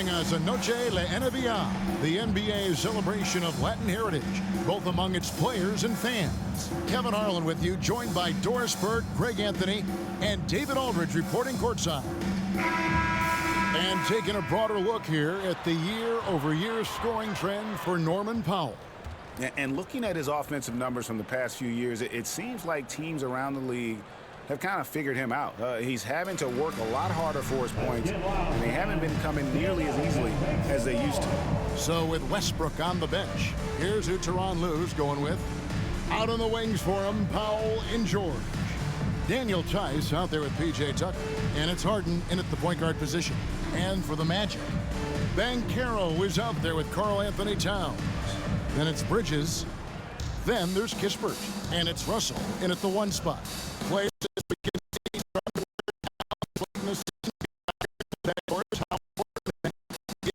Joining us on Noche Le NBA, the NBA celebration of Latin heritage, both among its players and fans. Kevin Harlan with you, joined by Doris Burke, Greg Anthony, and David Aldridge reporting courtside. And taking a broader look here at the year-over-year scoring trend for Norman Powell. And looking at his offensive numbers from the past few years, it seems like teams around the league have kind of figured him out. He's having to work a lot harder for his points, and they haven't been coming nearly as easily as they used to. So with Westbrook on the bench, here's who Tyronn Lue's going with. Out on the wings for him, Powell and George. Daniel Tice out there with P.J. Tucker, and it's Harden in at the point guard position. And for the Magic, Banchero is out there with Karl Anthony Towns. Then it's Bridges. Then there's Kispert, and it's Russell in at the one spot. Players as we can see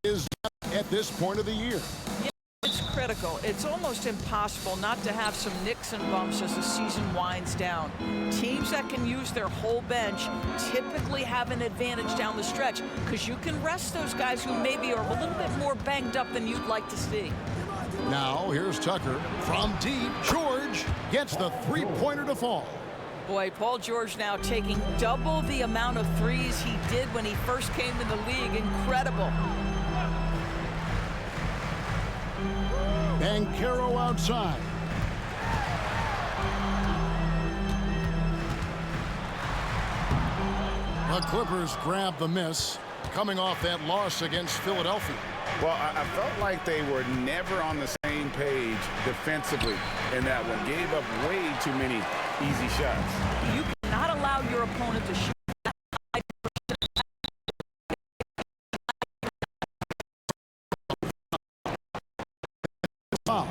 is at this point of the year. Yeah, it's critical. It's almost impossible not to have some nicks and bumps as the season winds down. Teams that can use their whole bench typically have an advantage down the stretch because you can rest those guys who maybe are a little bit more banged up than you'd like to see. Now here's Tucker from deep. George gets the three-pointer to fall. Boy, Paul George now taking double the amount of threes he did when he first came in the league. Incredible. Banchero outside. The Clippers grab the miss, coming off that loss against Philadelphia. Well, I felt like they were never on the same page defensively in that one. Gave up way too many easy shots. You cannot allow your opponent to shoot. Foul.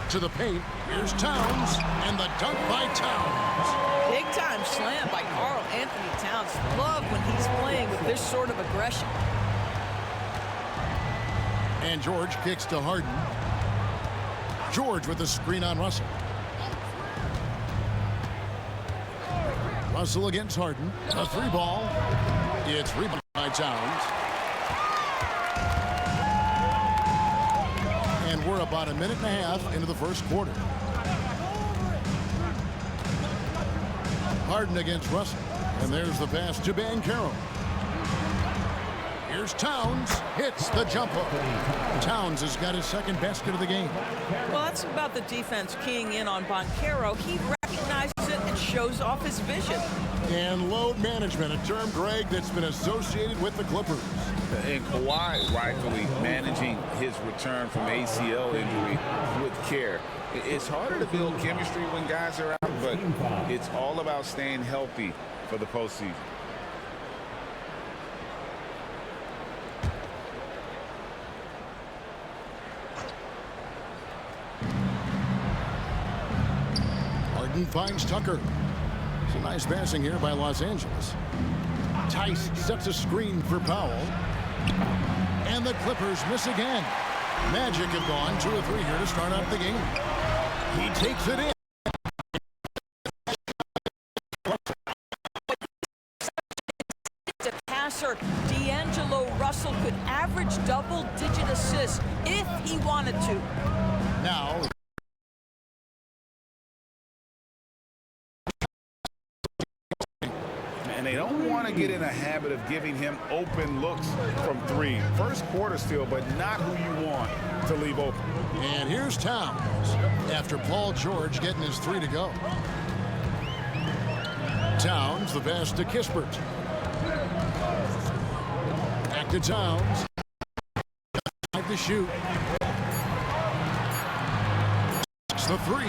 To the paint, here's Towns, and the dunk by Towns. Big time slam by Karl Anthony Towns. Love when he's playing with this sort of aggression. And George kicks to Harden. George with the screen on Russell. Russell against Harden. A three ball. It's rebounded by Towns. And we're about a minute and a half into the first quarter. Harden against Russell. And there's the pass to Banchero. Here's Towns. Hits the jump hook. Towns has got his second basket of the game. Well, that's about the defense keying in on Banchero. He recognizes it and shows off his vision. And load management, a term, Greg, that's been associated with the Clippers. And Kawhi rightfully managing his return from ACL injury with care. It's harder to build chemistry when guys are out, but it's all about staying healthy for the postseason. Harden finds Tucker. Some nice passing here by Los Angeles. Tice sets a screen for Powell. And the Clippers miss again. Magic have gone 2 or 3 here to start out the game. He takes it in. The passer, D'Angelo Russell, could average double-digit assists if he wanted to. Now, And they don't want to get in a habit of giving him open looks from three. First quarter still, but not who you want to leave open. and here's Towns after Paul George getting his 3 to go. Towns, the pass to Kispert. Back to Towns. To shoot. It's the 3.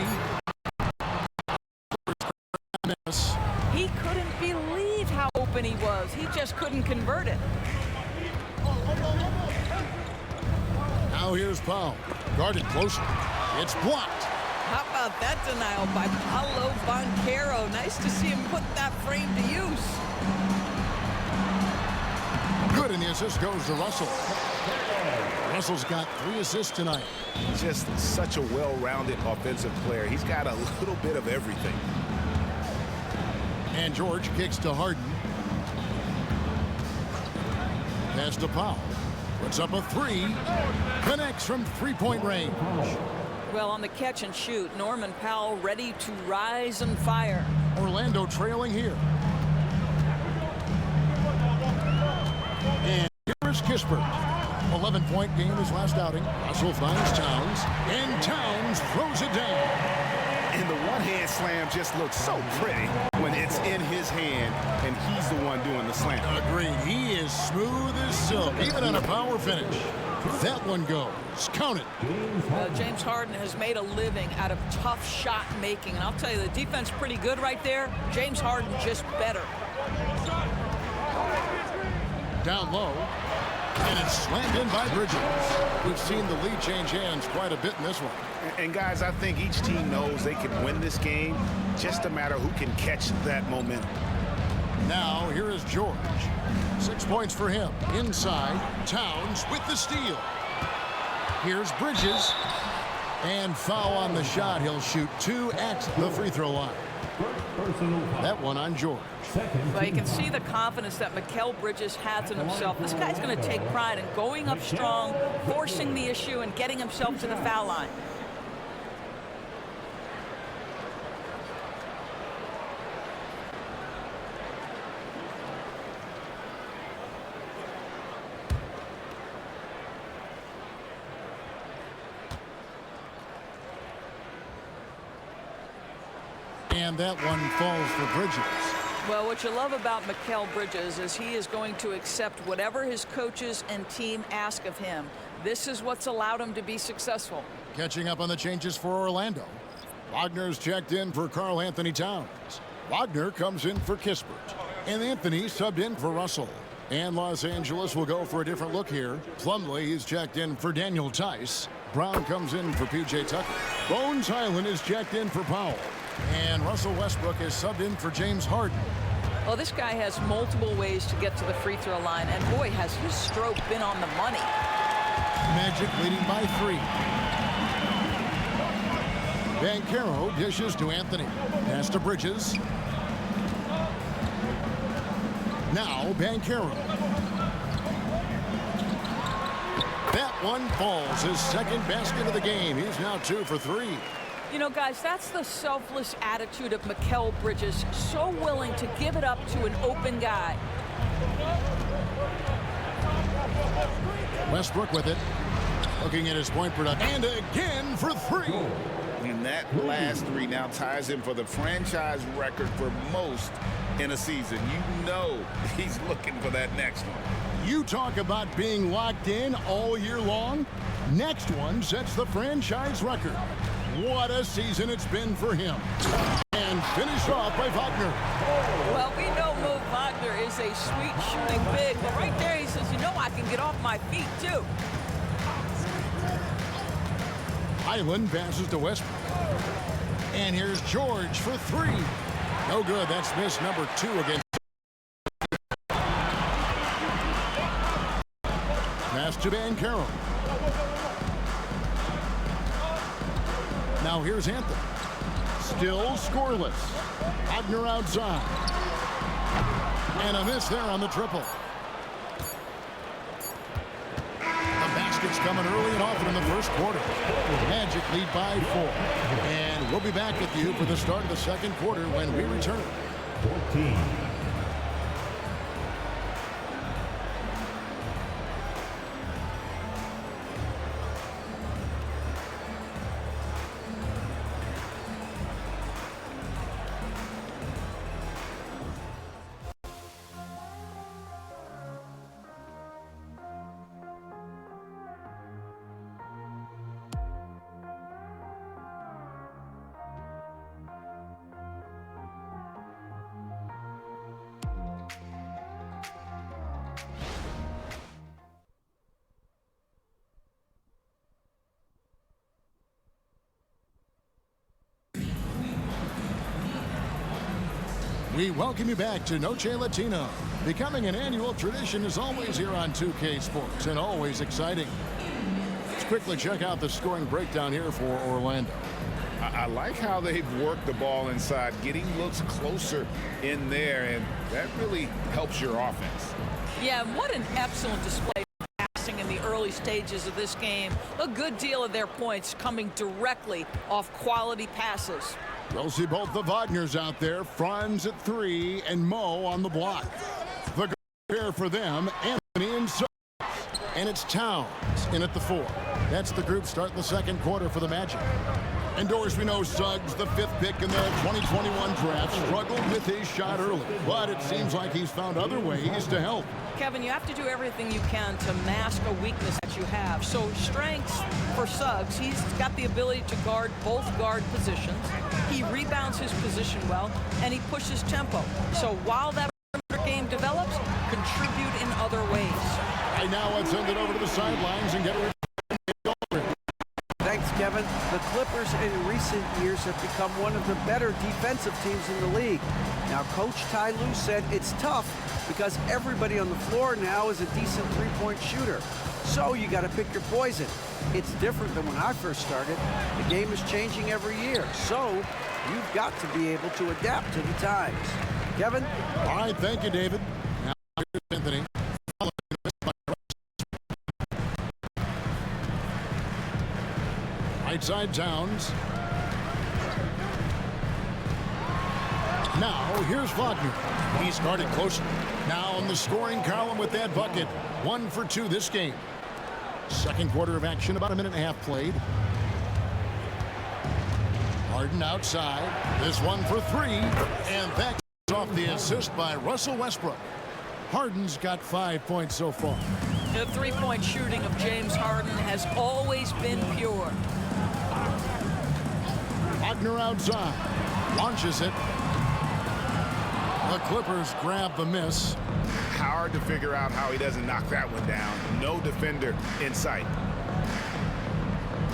Miss. He couldn't believe how open he was. He just couldn't convert it. Now here's Powell. Guarded closer. It's blocked. How about that denial by Paolo Banchero? Nice to see him put that frame to use. Good, and the assist goes to Russell. Russell's got 3 assists tonight. Just such a well-rounded offensive player. He's got a little bit of everything. And George kicks to Harden. Pass to Powell. Puts up a 3. Connects from three-point range. Well, on the catch and shoot, Norman Powell ready to rise and fire. Orlando trailing here. And here is Kispert. 11-point game his last outing. Russell finds Towns, and Towns throws it down. And the one-hand slam just looks so pretty when it's in his hand and he's the one doing the slam. Agreed. He is smooth as silk, even on a power finish. That one goes. Count it. James Harden has made a living out of tough shot making. And I'll tell you, the defense pretty good right there. James Harden just better. Down low. And it's slammed in by Bridges. We've seen the lead change hands quite a bit in this one. And guys, I think each team knows they can win this game. Just a matter who can catch that momentum. Now, here is George. 6 points for him. Inside, Towns with the steal. Here's Bridges. And foul on the shot. He'll shoot 2 at the free throw line. That one on George. Well, you can see the confidence that Mikal Bridges has in himself. This guy's going to take pride in going up strong, forcing the issue, and getting himself to the foul line. And that one falls for Bridges. Well, what you love about Mikal Bridges is he is going to accept whatever his coaches and team ask of him. This is what's allowed him to be successful. Catching up on the changes for Orlando. Wagner's checked in for Karl Anthony Towns. Wagner comes in for Kispert. And Anthony subbed in for Russell. And Los Angeles will go for a different look here. Plumlee is checked in for Daniel Tice. Brown comes in for P.J. Tucker. Bones Hyland is checked in for Powell. And Russell Westbrook is subbed in for James Harden. Well, this guy has multiple ways to get to the free throw line, and boy, has his stroke been on the money. Magic leading by 3. Banchero dishes to Anthony. Pass to Bridges. Now Banchero. That one falls. His second basket of the game. He's now 2 for 3. You know, guys, that's the selfless attitude of Mikal Bridges. So willing to give it up to an open guy. Westbrook with it. Looking at his point production. And again for 3. And that last 3 now ties him for the franchise record for most in a season. You know he's looking for that next one. You talk about being locked in all year long. Next one sets the franchise record. What a season it's been for him. And finished off by Wagner. Well, we know Mo Wagner is a sweet shooting big, but right there he says, you know, I can get off my feet too. Hyland passes to Westbrook. And here's George for 3. No good. That's miss number 2 against. Pass to Banchero. Now here's Anthony. Still scoreless. Wagner outside. And a miss there on the triple. The basket's coming early and often in the first quarter. Magic lead by 4. And we'll be back with you for the start of the second quarter when we return. 14. We welcome you back to Noche Latino. Becoming an annual tradition is always here on 2K Sports and always exciting. Let's quickly check out the scoring breakdown here for Orlando. I like how they've worked the ball inside, getting looks closer in there, and that really helps your offense. Yeah, what an excellent display of passing in the early stages of this game. A good deal of their points coming directly off quality passes. We'll see both the Wagners out there, Franz at 3 and Mo on the block. The pair for them, Anthony and Suggs. And it's Towns in at the 4. That's the group starting the second quarter for the Magic. Indoors, we know Suggs, the 5th pick in the 2021 draft, struggled with his shot early, but it seems like he's found other ways to help. Kevin, you have to do everything you can to mask a weakness that you have. So strengths for Suggs, he's got the ability to guard both guard positions. He rebounds his position well, and he pushes tempo. So while that game develops, contribute in other ways. Right now, let's send it over to the sidelines and get a Thanks, Kevin. The Clippers in recent years have become one of the better defensive teams in the league. Now, Coach Ty Lue said it's tough because everybody on the floor now is a decent three-point shooter. So you got to pick your poison. It's different than when I first started. The game is changing every year. So you've got to be able to adapt to the times. Kevin? All right, thank you, David. Now, here's Anthony. Right side Towns. Now, here's Wagner. He's guarded closely. Now in the scoring column with that bucket. 1 for 2 this game. Second quarter of action, about a minute and a half played. Harden outside. This one for 3. And that's off the assist by Russell Westbrook. Harden's got 5 points so far. The three-point shooting of James Harden has always been pure. Wagner outside. Launches it. The Clippers grab the miss. Hard to figure out how he doesn't knock that one down. No defender in sight.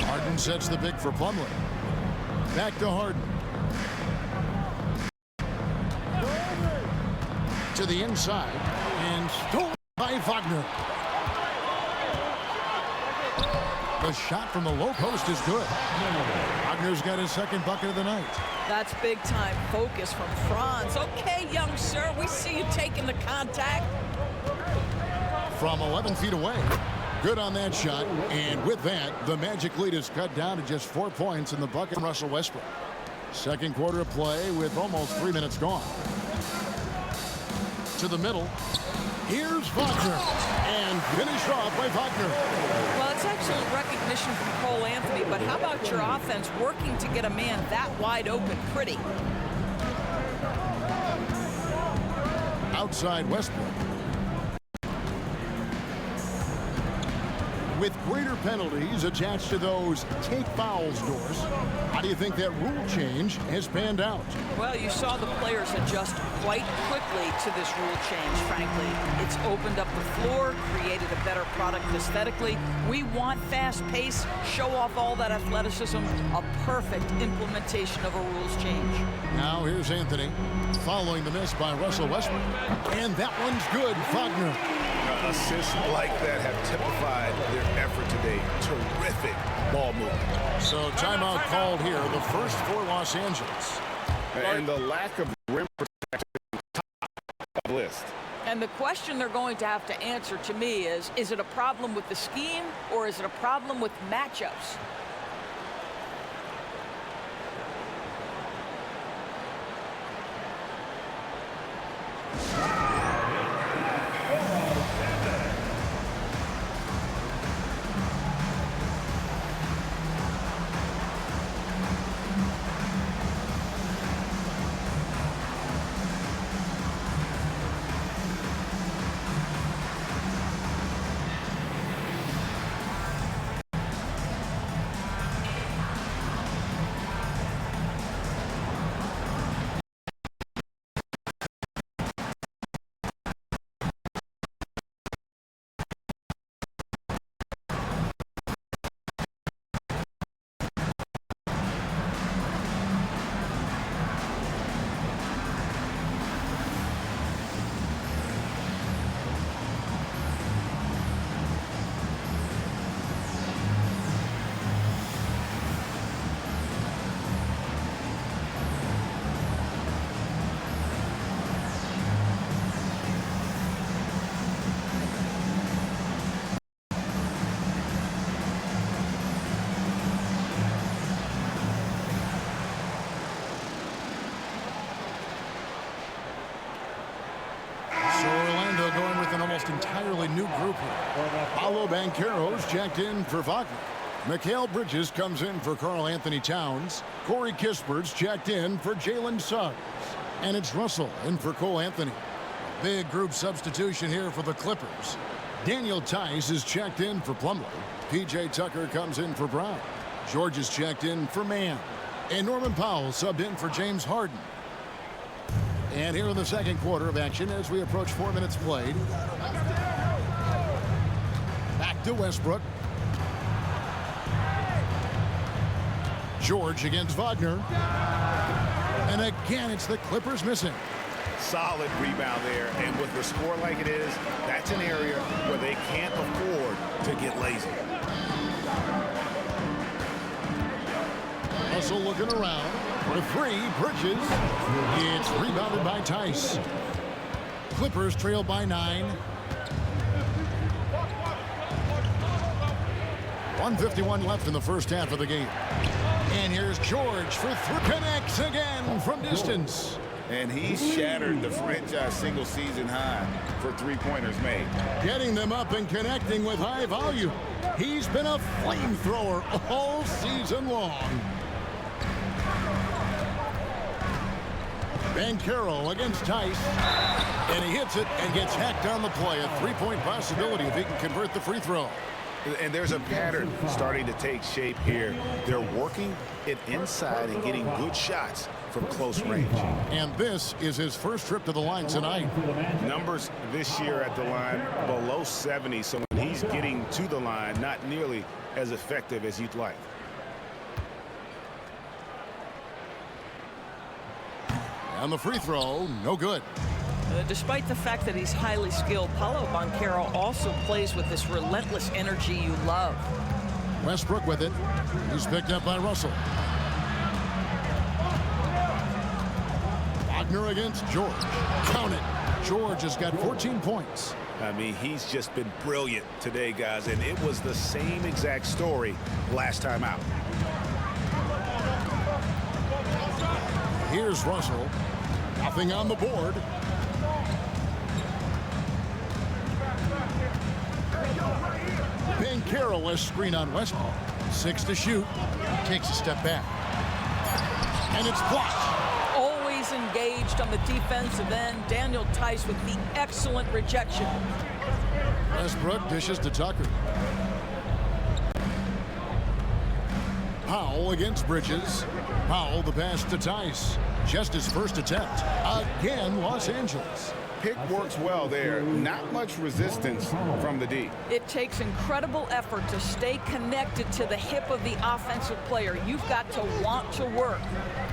Harden sets the pick for Plumlee. Back to Harden. To the inside. And stolen by Wagner. The shot from the low post is good. Wagner's got his second bucket of the night. That's big-time focus from Franz. Okay, young sir, we see you taking the contact. From 11 feet away. Good on that shot. And with that, the Magic lead is cut down to just 4 points in the bucket from Russell Westbrook. Second quarter of play with almost 3 minutes gone. To the middle. Here's Wagner. And finished off by Wagner. Well, it's excellent recognition from Cole Anthony, but how about your offense working to get a man that wide open pretty? Outside Westbrook. With greater penalties attached to those take fouls doors, how do you think that rule change has panned out? Well, you saw the players adjust quite quickly to this rule change, frankly. It's opened up the floor, created a better product aesthetically. We want fast pace, show off all that athleticism, a perfect implementation of a rules change. Now here's Anthony following the miss by Russell Westbrook. And that one's good, Wagner. Assists like that have typified their effort today. Terrific ball movement. So timeout called here, the first for Los Angeles. And the lack of rim protection top of the list. And the question they're going to have to answer to me is it a problem with the scheme or is it a problem with matchups? group here. Paolo Banchero's checked in for Wagner. Mikal Bridges comes in for Karl Anthony Towns. Corey Kispert's checked in for Jalen Suggs. And it's Russell in for Cole Anthony. Big group substitution here for the Clippers. Daniel Tice is checked in for Plumlee. P.J. Tucker comes in for Brown. George is checked in for Mann. And Norman Powell subbed in for James Harden. And here in the second quarter of action as we approach 4 minutes played. Back to Westbrook. George against Wagner. And again, it's the Clippers missing. Solid rebound there, and with the score like it is, that's an area where they can't afford to get lazy. Russell looking around for three. Bridges. It's rebounded by Tice. Clippers trail by 9. 1:51 left in the first half of the game. And here's George for 3. Connects again from distance. And he's shattered the franchise single-season high for three-pointers made. Getting them up and connecting with high volume. He's been a flamethrower all season long. Banchero against Tice. And he hits it and gets hacked on the play. A three-point possibility if he can convert the free throw. And there's a pattern starting to take shape here. They're working it inside and getting good shots from close range. And this is his first trip to the line tonight. Numbers this year at the line below 70, so when he's getting to the line, not nearly as effective as you'd like. And the free throw, no good. Despite the fact that he's highly skilled, Paolo Banchero also plays with this relentless energy you love. Westbrook with it. He's picked up by Russell. Wagner against George. Count it. George has got 14 points. I mean, he's just been brilliant today, guys, and it was the same exact story last time out. Here's Russell. Nothing on the board. Banchero has screen on Westbrook. 6 to shoot. Takes a step back. And it's blocked. Always engaged on the defensive end. Daniel Tice with the excellent rejection. Westbrook dishes to Tucker. Powell against Bridges. Powell the pass to Tice. Just his first attempt. Again, Los Angeles. Pick works well there. Not much resistance from the D. It takes incredible effort to stay connected to the hip of the offensive player. You've got to want to work.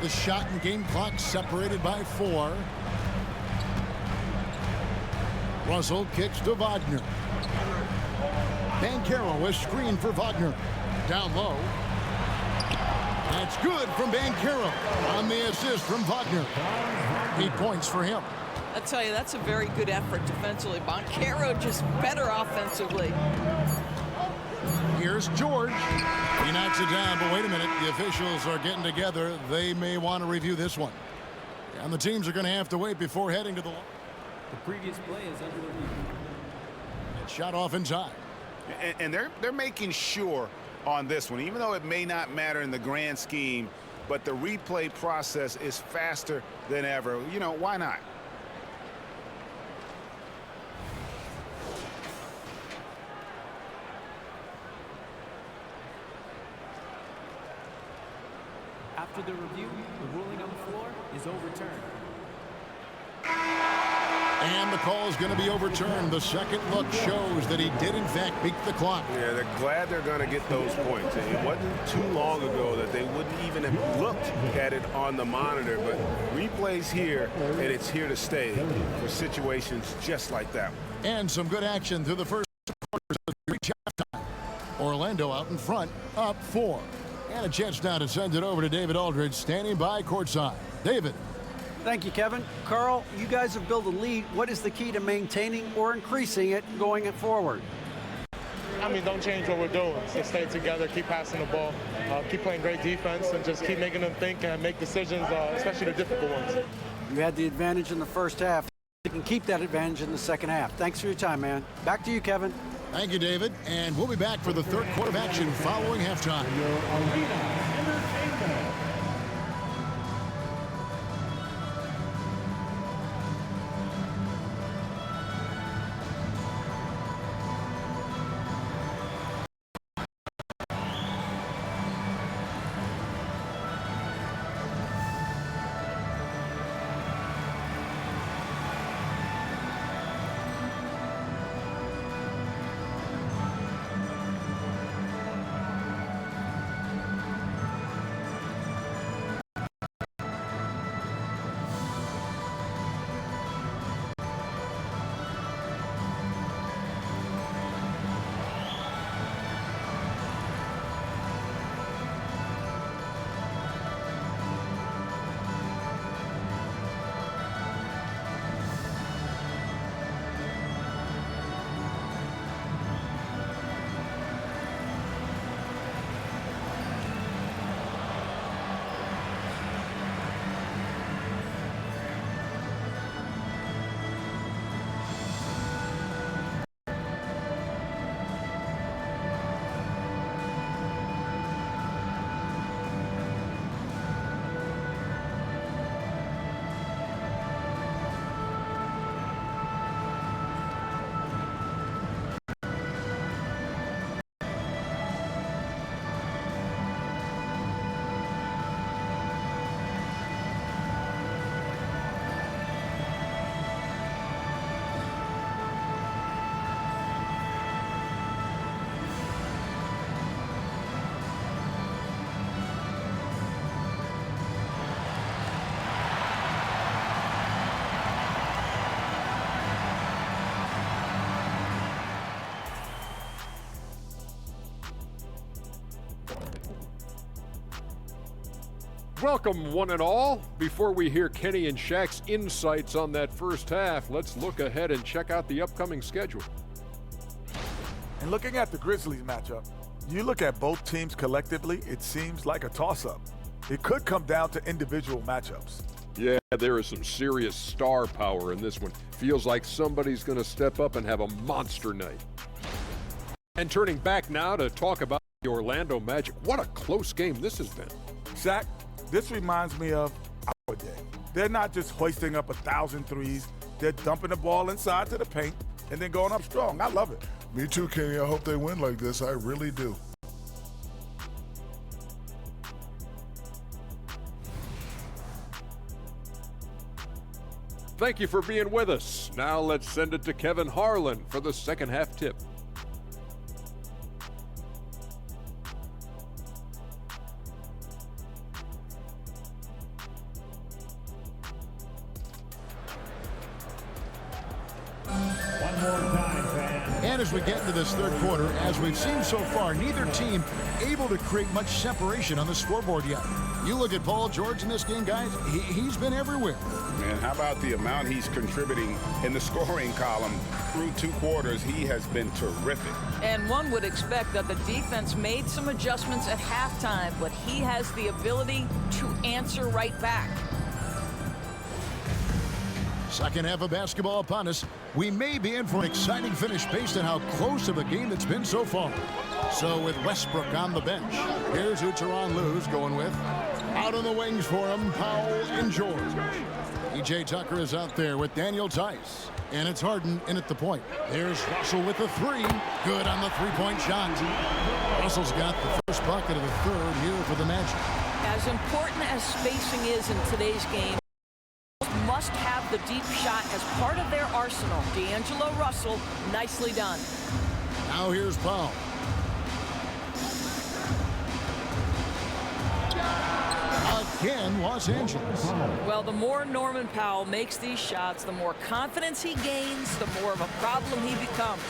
The shot and game clock separated by 4. Russell kicks to Wagner. Banchero is screened for Wagner. Down low. That's good from Banchero on the assist from Wagner. 8 points for him. I tell you, that's a very good effort defensively. Banchero just better offensively. Here's George. He knocks it down, but wait a minute. The officials are getting together. They may want to review this one. And the teams are going to have to wait before heading to the line. The previous play is under review. It's shot off in time. And they're making sure on this one, even though it may not matter in the grand scheme, but the replay process is faster than ever. You know, why not? After the review, the ruling on the floor is overturned. And the call is going to be overturned. The second look shows that he did, in fact, beat the clock. Yeah, they're glad they're going to get those points. It wasn't too long ago that they wouldn't even have looked at it on the monitor, but replays here, and it's here to stay for situations just like that. And some good action through the first quarters of the reach halftime. Orlando out in front, up 4. And a chance now to send it over to David Aldridge, standing by courtside. David. Thank you, Kevin. Carl, you guys have built a lead. What is the key to maintaining or increasing it going forward? I mean, don't change what we're doing. Just stay together, keep passing the ball, keep playing great defense, and just keep making them think and make decisions, especially the difficult ones. You had the advantage in the first half. They can keep that advantage in the second half. Thanks for your time, man. Back to you, Kevin. Thank you, David. And we'll be back for the third quarter of action following halftime. Welcome, one and all. Before we hear Kenny and Shaq's insights on that first half, let's look ahead and check out the upcoming schedule. And looking at the Grizzlies matchup, you look at both teams collectively, it seems like a toss-up. It could come down to individual matchups. Yeah, there is some serious star power in this one. Feels like somebody's going to step up and have a monster night. And turning back now to talk about the Orlando Magic, what a close game this has been. Shaq, this reminds me of our day. They're not just hoisting up 1,000 threes. They're dumping the ball inside to the paint and then going up strong. I love it. Me too, Kenny. I hope they win like this. I really do. Thank you for being with us. Now let's send it to Kevin Harlan for the second half tip. And as we get into this third quarter, as we've seen so far, neither team able to create much separation on the scoreboard yet. You look at Paul George in this game, guys, he's been everywhere. Man, how about the amount he's contributing in the scoring column through 2 quarters? He has been terrific. And one would expect that the defense made some adjustments at halftime, but he has the ability to answer right back. Second half of basketball upon us. We may be in for an exciting finish based on how close of a game it's been so far. So with Westbrook on the bench, here's who Tyronn Lue's going with. Out on the wings for him, Powell and George. PJ Tucker is out there with Daniel Tice. And it's Harden in at the point. There's Russell with the 3. Good on the 3-point shot. Russell's got the first bucket of the third here for the Magic. As important as spacing is in today's game, must have the deep shot as part of their arsenal. D'Angelo Russell, nicely done. Now here's Powell. Again, Los Angeles. Well, the more Norman Powell makes these shots, the more confidence he gains, the more of a problem he becomes.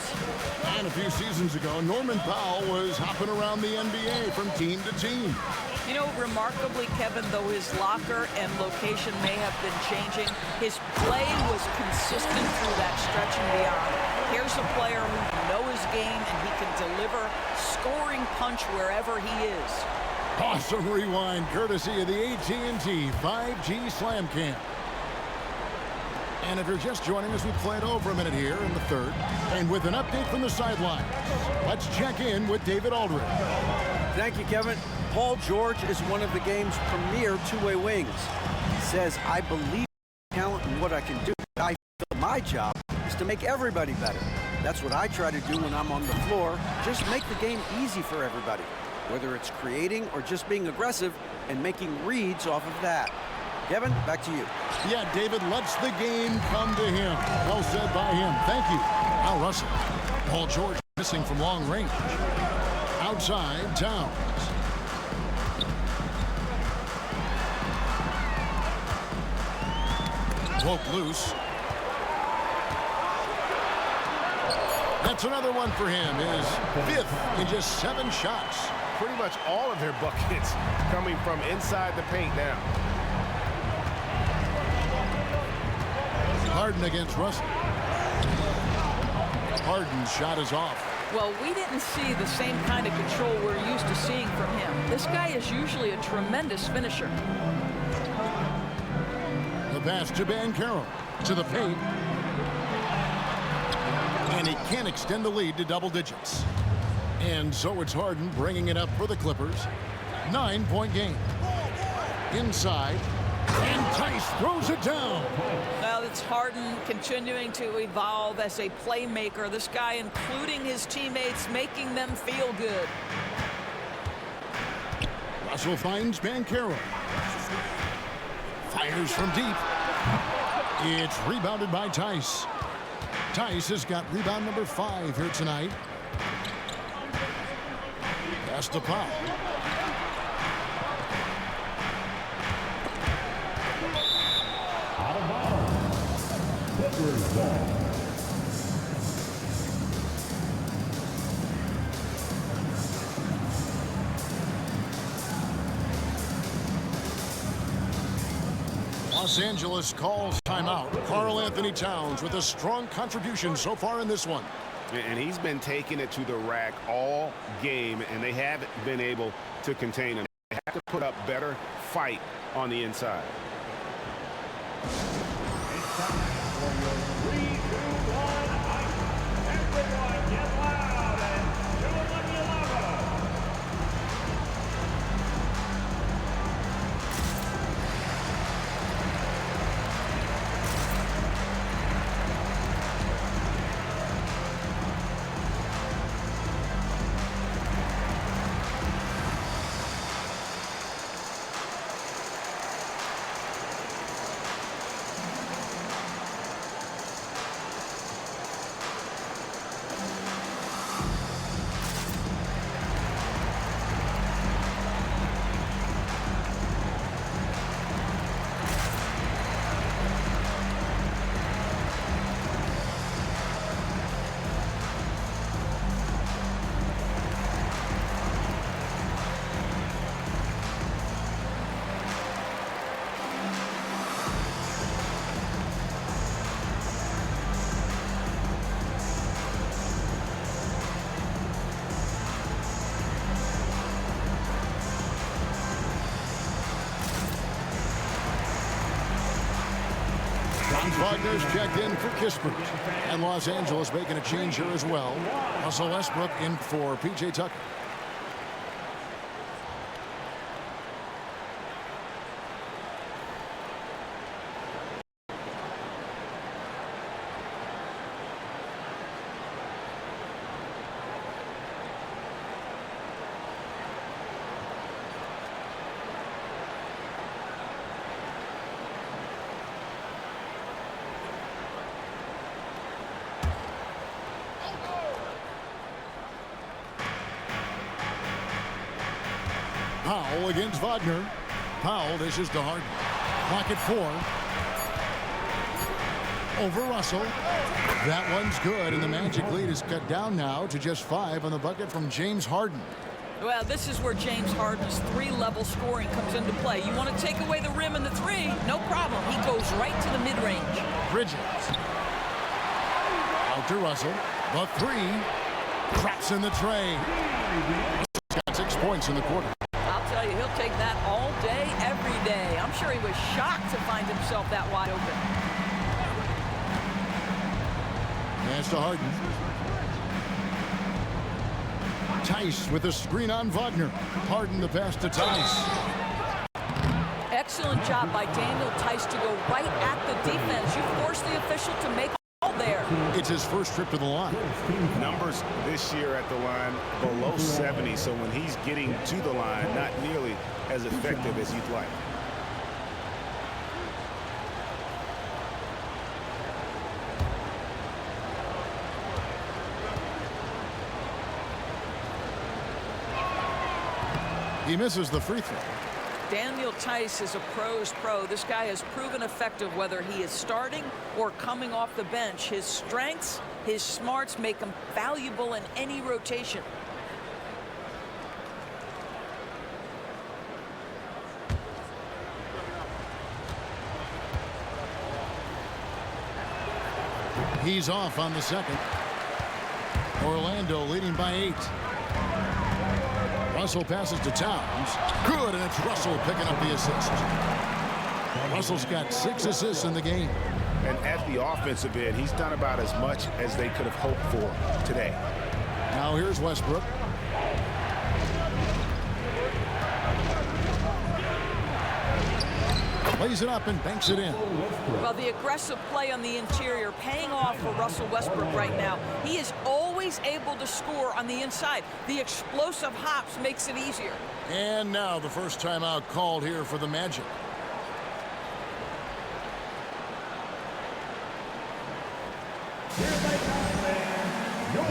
And a few seasons ago, Norman Powell was hopping around the NBA from team to team. You know, remarkably, Kevin, though his locker and location may have been changing, his play was consistent through that stretch and beyond. Here's a player who knows his game and he can deliver scoring punch wherever he is. Awesome rewind courtesy of the AT&T 5G Slam Cam. And if you're just joining us, we played over a minute here in the third. And with an update from the sidelines, let's check in with David Aldridge. Thank you, Kevin. Paul George is one of the game's premier two-way wings. He says, I believe in talent and what I can do. I feel my job is to make everybody better. That's what I try to do when I'm on the floor. Just make the game easy for everybody, whether it's creating or just being aggressive and making reads off of that. Kevin, back to you. Yeah, David lets the game come to him. Well said by him. Thank you. Al Russell. Paul George missing from long range. Outside, Towns. Woke loose. That's another one for him. His fifth in just 7 shots. Pretty much all of their buckets coming from inside the paint now. Harden against Russell. Harden's shot is off. Well, we didn't see the same kind of control we're used to seeing from him. This guy is usually a tremendous finisher. The pass to Banchero. To the paint. And he can't extend the lead to double digits. And so it's Harden bringing it up for the Clippers. 9-point game. Inside. And Tice throws it down. Well, it's Harden continuing to evolve as a playmaker. This guy, including his teammates, making them feel good. Russell finds Banchero. Fires from deep. It's rebounded by Tice. Tice has got rebound number 5 here tonight. Pass to Pop. Los Angeles calls timeout. Karl Anthony Towns with a strong contribution so far in this one. And he's been taking it to the rack all game, and they haven't been able to contain him. They have to put up better fight on the inside. It's time for your 3, 2, 1, everyone get loud and do it like you love it. Wagner's checked in for Kispert. And Los Angeles making a change here as well. Russell Westbrook in for P.J. Tucker. Powell against Wagner. Powell dishes to Harden. Clock at 4. Over Russell. That one's good, and the Magic lead is cut down now to just 5 on the bucket from James Harden. Well, this is where James Harden's 3-level scoring comes into play. You want to take away the rim and the 3, no problem. He goes right to the mid-range. Bridges. Out to Russell. The 3. Traps in the tray. Russell's got 6 points in the quarter. I'll tell you, he'll take that all day, every day. I'm sure he was shocked to find himself that wide open. Pass to Harden. Tice with a screen on Wagner. Harden the pass to Tice. Excellent job by Daniel Tice to go right at the defense. You force the official to make a call there. It's his first trip to the line. Numbers this year at the line below 70, so when he's getting to the line, not nearly as effective as you'd like. He misses the free throw. Daniel Tice is a pro's pro. This guy has proven effective whether he is starting or coming off the bench. His strengths, his smarts make him valuable in any rotation. He's off on the second. Orlando leading by 8. Russell passes to Towns. Good, and it's Russell picking up the assist. Russell's got 6 assists in the game. And at the offensive end, he's done about as much as they could have hoped for today. Now here's Westbrook. Plays it up and banks it in. Well, the aggressive play on the interior paying off for Russell Westbrook right now. He is always able to score on the inside. The explosive hops makes it easier. And now the first timeout called here for the Magic. Here they come, man. Your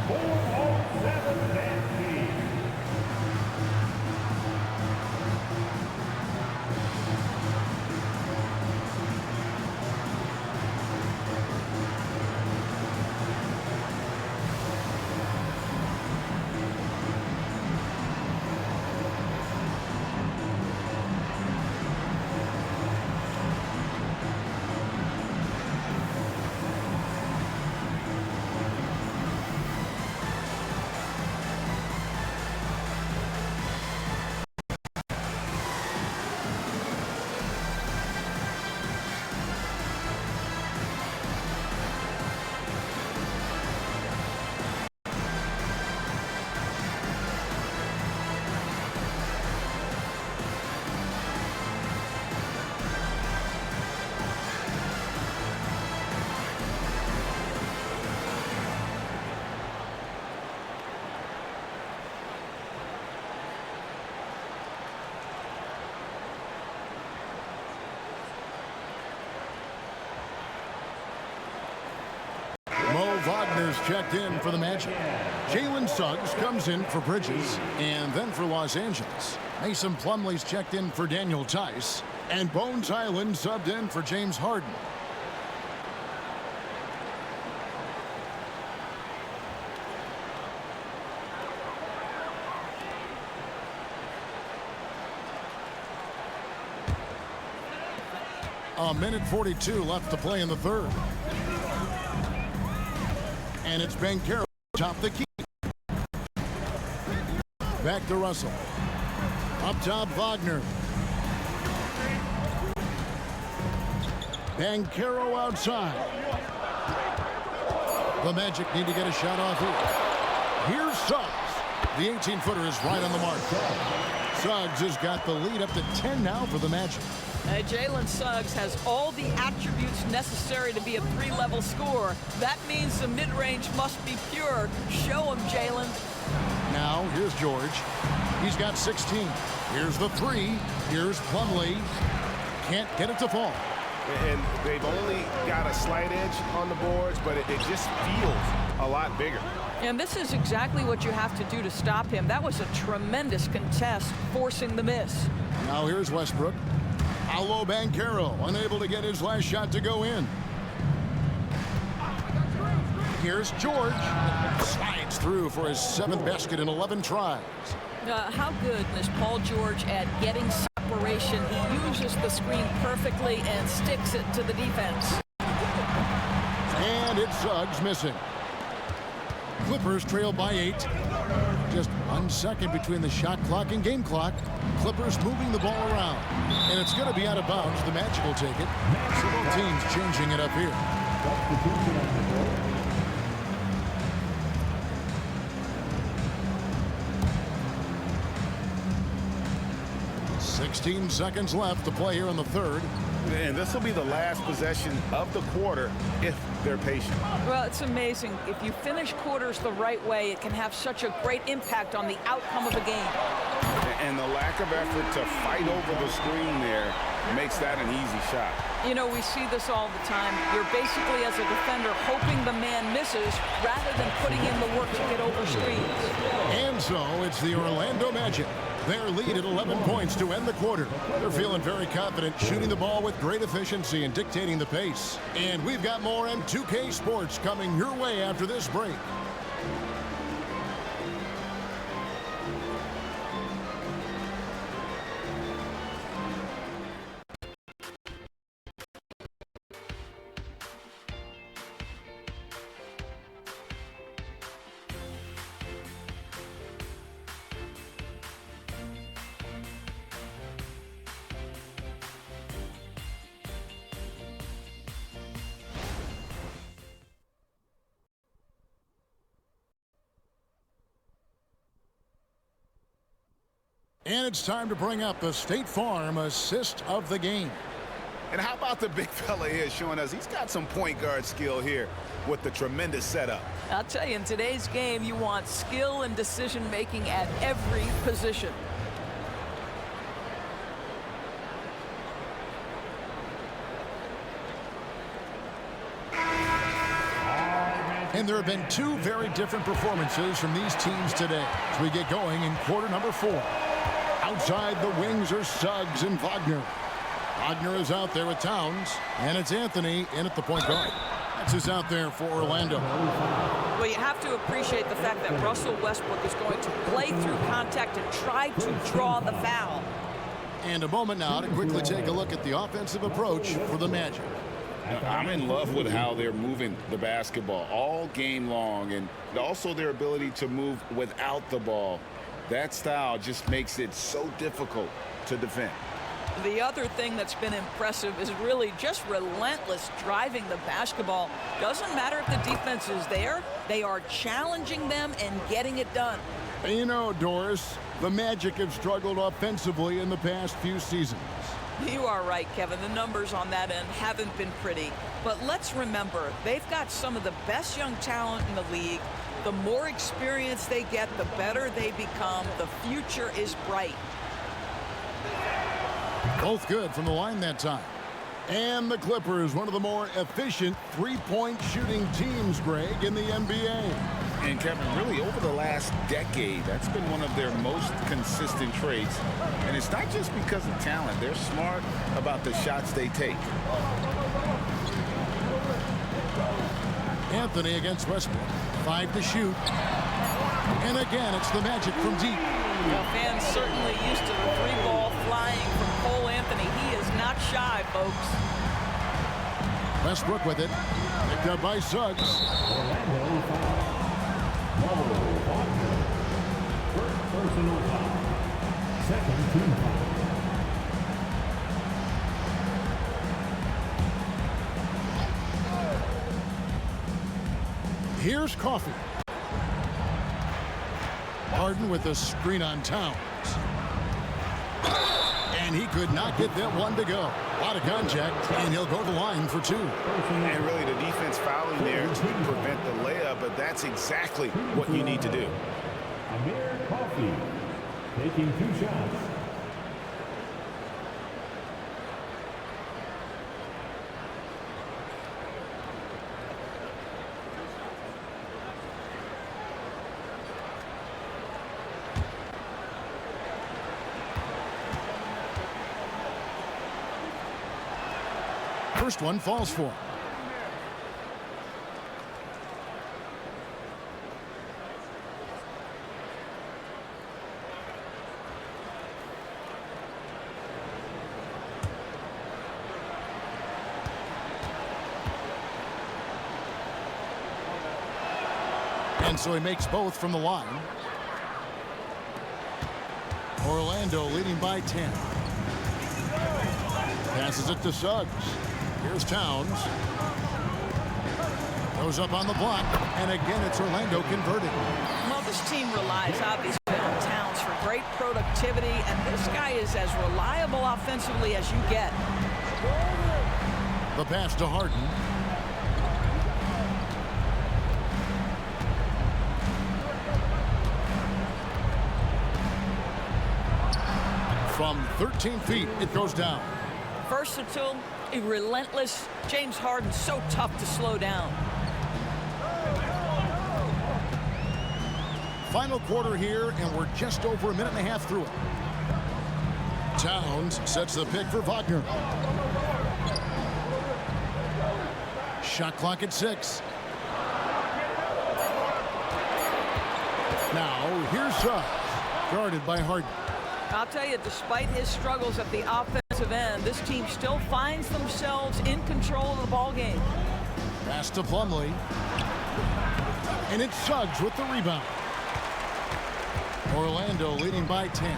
4-on-7 dance team. Mo Wagner's checked in for the Magic. Jalen Suggs comes in for Bridges and then for Los Angeles. Mason Plumlee's checked in for Daniel Tice. And Bones Hyland subbed in for James Harden. A minute 42 left to play in the third. And it's Banchero top the key. Back to Russell. Up top, Wagner. Banchero outside. The Magic need to get a shot off here. Here's Suggs. The 18-footer is right on the mark. Suggs has got the lead up to 10 now for the Magic. Jalen Suggs has all the attributes necessary to be a three-level scorer. That means the mid-range must be pure. Show him, Jalen. Now, here's George. He's got 16. Here's the three. Here's Plumlee. Can't get it to fall. And they've only got a slight edge on the boards, but it just feels a lot bigger. And this is exactly what you have to do to stop him. That was a tremendous contest, forcing the miss. Now here's Westbrook. Paolo Banchero, unable to get his last shot to go in. Here's George. Slides through for his 7th basket in 11 tries. How good is Paul George at getting separation? He uses the screen perfectly and sticks it to the defense. And it's Suggs missing. Clippers trail by 8. Just 1 second between the shot clock and game clock. Clippers moving the ball around. And it's going to be out of bounds. The Magic will take it. So both teams changing it up here. Substitution on the board. 16 seconds left to play here in the third. And this will be the last possession of the quarter if they're patient. Well, it's amazing. If you finish quarters the right way, it can have such a great impact on the outcome of a game. And the lack of effort to fight over the screen there makes that an easy shot. You know, we see this all the time. You're basically, as a defender, hoping the man misses rather than putting in the work to get over screens. And so it's the Orlando Magic. Their lead at 11 points to end the quarter. They're feeling very confident, shooting the ball with great efficiency and dictating the pace. And we've got more M2K Sports coming your way after this break. And it's time to bring up the State Farm assist of the game. And how about the big fella here showing us he's got some point guard skill here with the tremendous setup. I'll tell you, in today's game, you want skill and decision-making at every position. And there have been two very different performances from these teams today as we get going in quarter number 4. Outside the wings are Suggs and Wagner. Wagner is out there with Towns, and it's Anthony in at the point guard. That's who's out there for Orlando. Well, you have to appreciate the fact that Russell Westbrook is going to play through contact and try to draw the foul. And a moment now to quickly take a look at the offensive approach for the Magic. I'm in love with how they're moving the basketball all game long, and also their ability to move without the ball. That style just makes it so difficult to defend. The other thing that's been impressive is really just relentless driving the basketball. Doesn't matter if the defense is there, they are challenging them and getting it done. And you know, Doris, the Magic have struggled offensively in the past few seasons. You are right, Kevin. The numbers on that end haven't been pretty. But let's remember, they've got some of the best young talent in the league. The more experience they get, the better they become. The future is bright. Both good from the line that time. And the Clippers, one of the more efficient three-point shooting teams, Greg, in the NBA. And Kevin, really over the last decade, that's been one of their most consistent traits. And it's not just because of talent. They're smart about the shots they take. Anthony against Westbrook. 5 to shoot. And again, it's the Magic from deep. Well, fans certainly used to the three ball flying from Cole Anthony. He is not shy, folks. Westbrook with it. Picked up by Suggs. First personal foul. Second team foul. Here's Coffey. Harden with a screen on Towns. And he could not get that one to go. A lot of contact, and he'll go to the line for 2. And really the defense fouling there to prevent the layup, but that's exactly what you need to do. Amir Coffey taking 2 shots. First one falls for him. And so he makes both from the line. Orlando leading by 10. Passes it to Suggs. Here's Towns. Goes up on the block, and again it's Orlando converting. Well, this team relies obviously on Towns for great productivity, and this guy is as reliable offensively as you get. The pass to Harden. From 13 feet, it goes down. Versatile, relentless. James Harden, so tough to slow down. Final quarter here, and we're just over a minute and a half through it. Towns sets the pick for Wagner. Shot clock at 6. Now, here's Suggs, guarded by Harden. I'll tell you, despite his struggles at the offensive end, this team still finds themselves in control of the ball game. Pass to Plumlee. And it's Suggs with the rebound. Orlando leading by 10.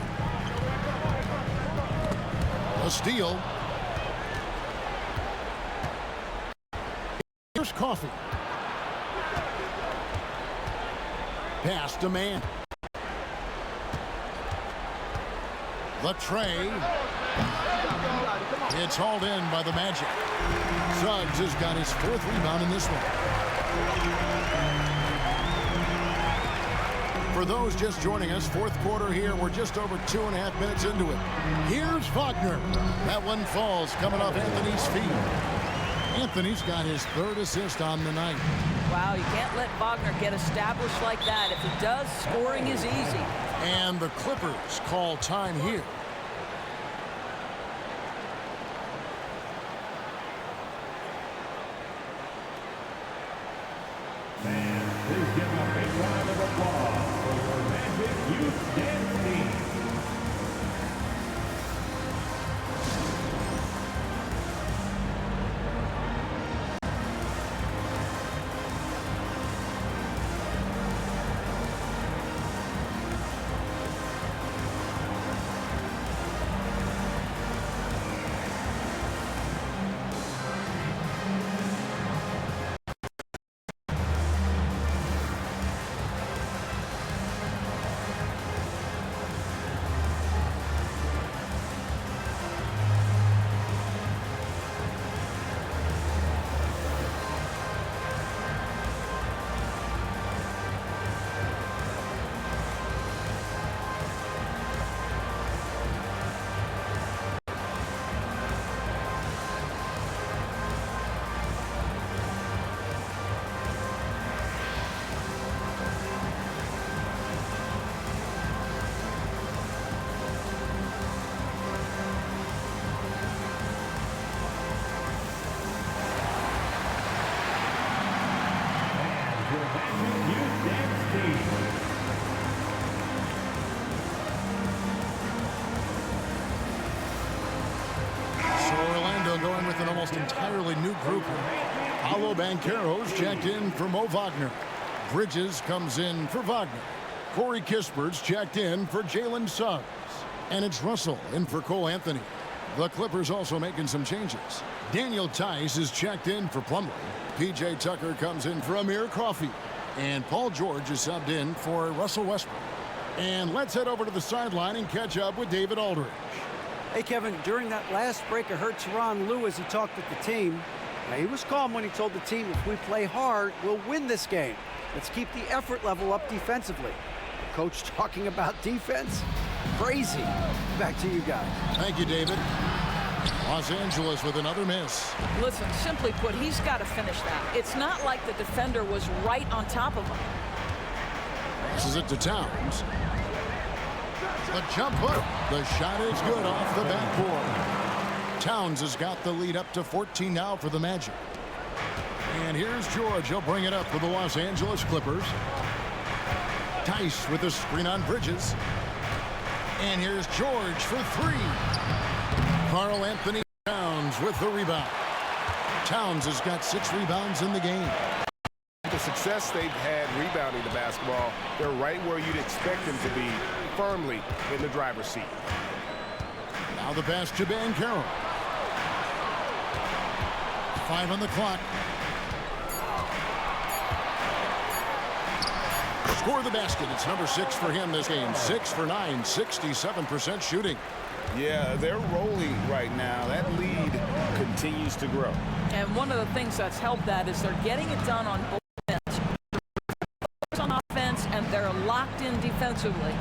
A steal. Here's Coffee. Pass to Mann. The tray. It's hauled in by the Magic. Suggs has got his 4th rebound in this one. For those just joining us, 4th quarter here. We're just over 2.5 minutes into it. Here's Wagner. That one falls coming off Anthony's feet. Anthony's got his 3rd assist on the night. Wow, you can't let Wagner get established like that. If he does, scoring is easy. And the Clippers call time here. Fans, please give a big round of applause for your Magic Youth Dance Team. Going with an almost entirely new group. Paolo Banchero's checked in for Mo Wagner. Bridges comes in for Wagner. Corey Kispert's checked in for Jalen Suggs. And it's Russell in for Cole Anthony. The Clippers also making some changes. Daniel Tice is checked in for Plumlee. P.J. Tucker comes in for Amir Coffey. And Paul George is subbed in for Russell Westbrook. And let's head over to the sideline and catch up with David Aldridge. Hey, Kevin, during that last break, I heard Tyronn Lue as he talked with the team. Now, he was calm when he told the team, if we play hard, we'll win this game. Let's keep the effort level up defensively. The coach talking about defense? Crazy. Back to you guys. Thank you, David. Los Angeles with another miss. Listen, simply put, he's got to finish that. It's not like the defender was right on top of him. This is it to Towns. The jump hook. The shot is good off the backboard. Towns has got the lead up to 14 now for the Magic. And here's George. He'll bring it up for the Los Angeles Clippers. Tice with the screen on Bridges. And here's George for 3. Karl Anthony Towns with the rebound. Towns has got 6 rebounds in the game. The success they've had rebounding the basketball, they're right where you'd expect them to be, firmly in the driver's seat. Now the pass to Banchero. 5 on the clock. for the basket. It's number 6 for him this game. 6 for 9, 67% shooting. Yeah, they're rolling right now. That lead continues to grow. And one of the things that's helped that is they're getting it done on both ends. On offense, and they're locked in defensively.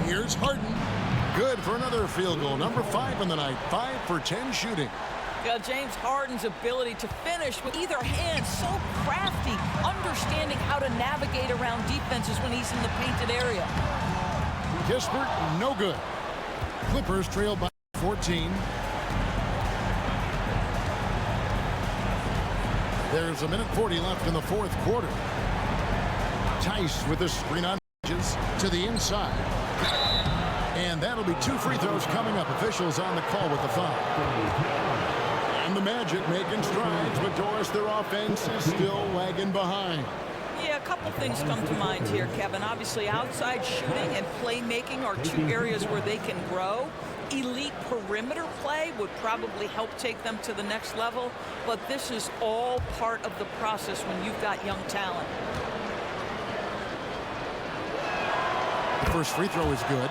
Here's Harden. Good for another field goal. Number 5 in the night. 5 for 10 shooting. Yeah, James Harden's ability to finish with either hand, so crafty, understanding how to navigate around defenses when he's in the painted area. Kispert, no good. Clippers trail by 14. There's a minute 40 left in the fourth quarter. Tice with the screen on edges to the inside. And that'll be 2 free throws coming up. Officials on the call with the foul. And the Magic making strides, but Doris, their offense is still lagging behind. Yeah, a couple things come to mind here, Kevin. Obviously, outside shooting and playmaking are 2 areas where they can grow. Elite perimeter play would probably help take them to the next level, but this is all part of the process when you've got young talent. The first free throw is good.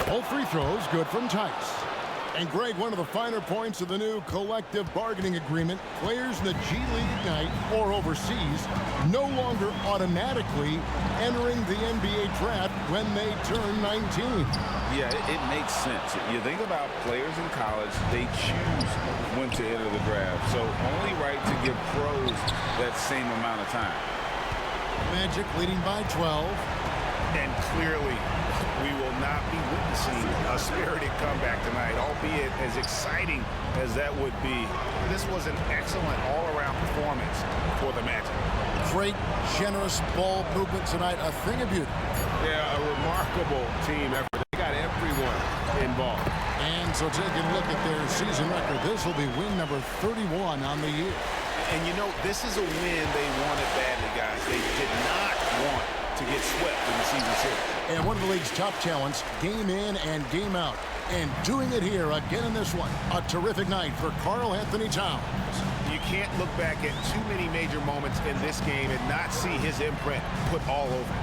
All free throws good from Tice. And Greg, one of the finer points of the new collective bargaining agreement, players in the G League Ignite or overseas no longer automatically entering the NBA draft when they turn 19. Yeah, it makes sense. You think about players in college, they choose when to enter the draft. So only right to give pros that same amount of time. Magic leading by 12. And clearly, we will not be witnessing a spirited comeback tonight, albeit as exciting as that would be. This was an excellent all-around performance for the Magic. Great, generous ball movement tonight, a thing of beauty. Yeah, a remarkable team effort. They got everyone involved. And so taking a look at their season record, this will be win number 31 on the year. And you know, this is a win they wanted badly, guys. They did not want to get swept in the season series. And one of the league's top talents, game in and game out. And doing it here again in this one. A terrific night for Karl Anthony Towns. You can't look back at too many major moments in this game and not see his imprint put all over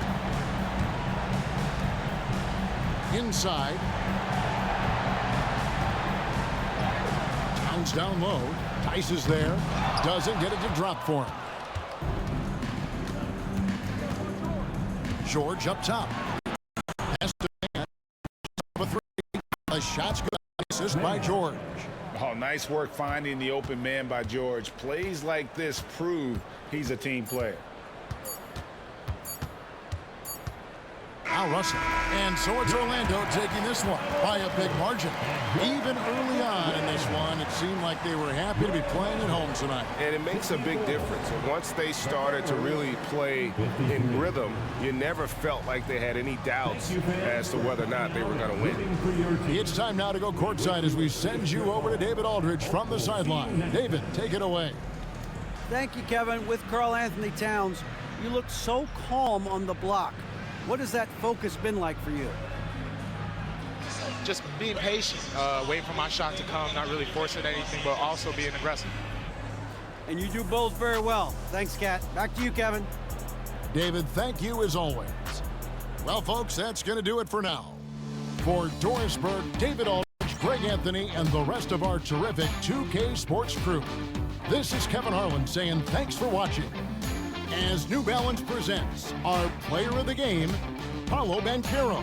it. Inside. Towns down low. Tice is there. Doesn't get it to drop for him. George up top. Has to man. A 3. A shot's good. Assist by George. Oh, nice work finding the open man by George. Plays like this prove he's a team player. Al Russell. And so it's Orlando taking this one by a big margin. Even early on in this one, it seemed like they were happy to be playing at home tonight. And it makes a big difference. Once they started to really play in rhythm, you never felt like they had any doubts as to whether or not they were going to win. It's time now to go courtside as we send you over to David Aldridge from the sideline. David, take it away. Thank you, Kevin. With Karl Anthony Towns, you look so calm on the block. What has that focus been like for you? Just being patient, waiting for my shot to come, not really forcing anything, but also being aggressive. And you do both very well. Thanks, Kat. Back to you, Kevin. David, thank you as always. Well, folks, that's going to do it for now. For Doris Burke, David Aldridge, Greg Anthony, and the rest of our terrific 2K Sports crew, this is Kevin Harlan saying thanks for watching. As New Balance presents our player of the game, Paolo Banchero.